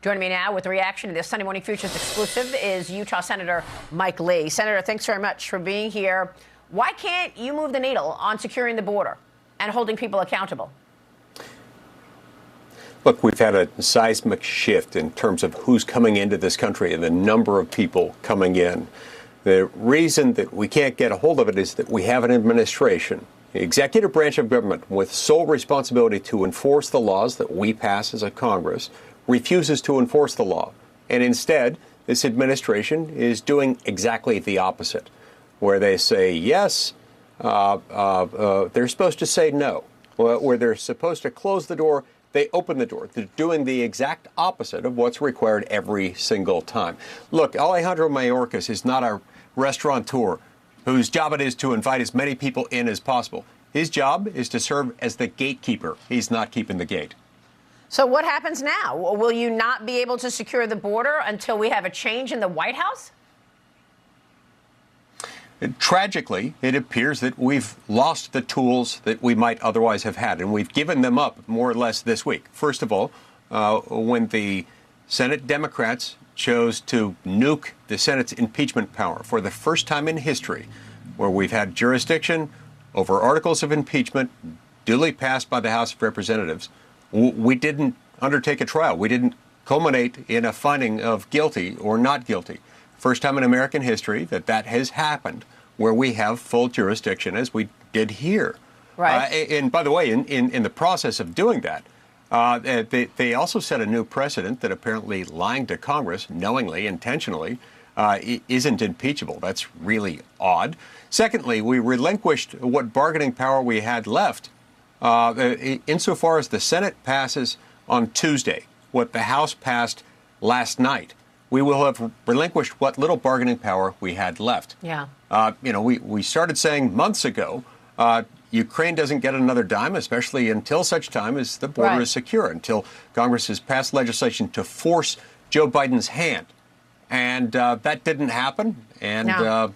Joining me now with a reaction to this Sunday Morning Futures exclusive is Utah Senator Mike Lee. Senator, thanks very much for being here. Why can't you move the needle on securing the border and holding people accountable? Look, we've had a seismic shift in terms of who's coming into this country and the number of people coming in. The reason that we can't get a hold of it is that we have an administration, the executive branch of government, with sole responsibility to enforce the laws that we pass as a Congress, refuses to enforce the law. And instead, this administration is doing exactly the opposite, where they say yes, they're supposed to say no. Where they're supposed to close the door, they open the door. They're doing the exact opposite of what's required every single time. Look, Alejandro Mayorkas is not a restaurateur whose job it is to invite as many people in as possible. His job is to serve as the gatekeeper. He's not keeping the gate. So what happens now? Will you not be able to secure the border until we have a change in the White House? Tragically, it appears that we've lost the tools that we might otherwise have had, and we've given them up more or less this week. First of all, when the Senate Democrats chose to nuke the Senate's impeachment power for the first time in history, where we've had jurisdiction over articles of impeachment duly passed by the House of Representatives, we didn't undertake a trial. We didn't culminate in a finding of guilty or not guilty. First time in American history that has happened, where we have full jurisdiction, as we did here. Right. And by the way, in the process of doing that, they also set a new precedent that apparently lying to Congress, knowingly, intentionally, isn't impeachable. That's really odd. Secondly, we relinquished what bargaining power we had left insofar as the Senate passes on Tuesday what the House passed last night. We will have relinquished what little bargaining power we had left. Yeah. We started saying months ago, Ukraine doesn't get another dime, especially until such time as the border is secure, until Congress has passed legislation to force Joe Biden's hand. And that didn't happen. And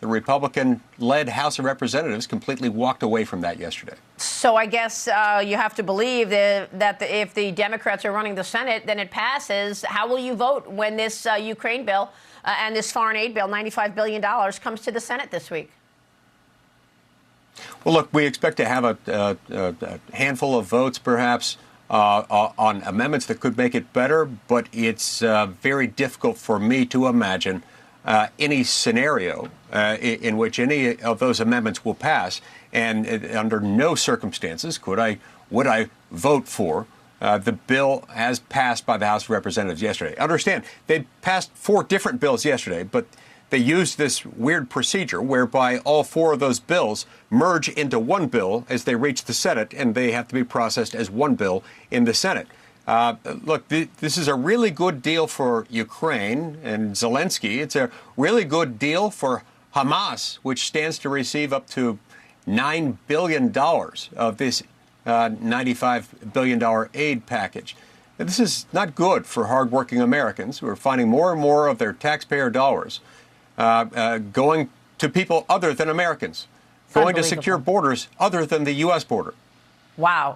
the Republican-led House of Representatives completely walked away from that yesterday. So I guess you have to believe that if the Democrats are running the Senate, then it passes. How will you vote when this Ukraine bill and this foreign aid bill, $95 billion, comes to the Senate this week? Well, look, we expect to have a handful of votes, perhaps, on amendments that could make it better, but it's very difficult for me to imagine any scenario in which any of those amendments will pass, and under no circumstances would I vote for the bill as passed by the House of Representatives yesterday. Understand, they passed 4 different bills yesterday, but they used this weird procedure whereby all 4 of those bills merge into one bill as they reach the Senate, and they have to be processed as one bill in the Senate. Look, this is a really good deal for Ukraine and Zelensky. It's a really good deal for Hamas, which stands to receive up to $9 billion of this $95 billion aid package. Now, this is not good for hardworking Americans who are finding more and more of their taxpayer dollars going to people other than Americans, going to secure borders other than the U.S. border. Wow.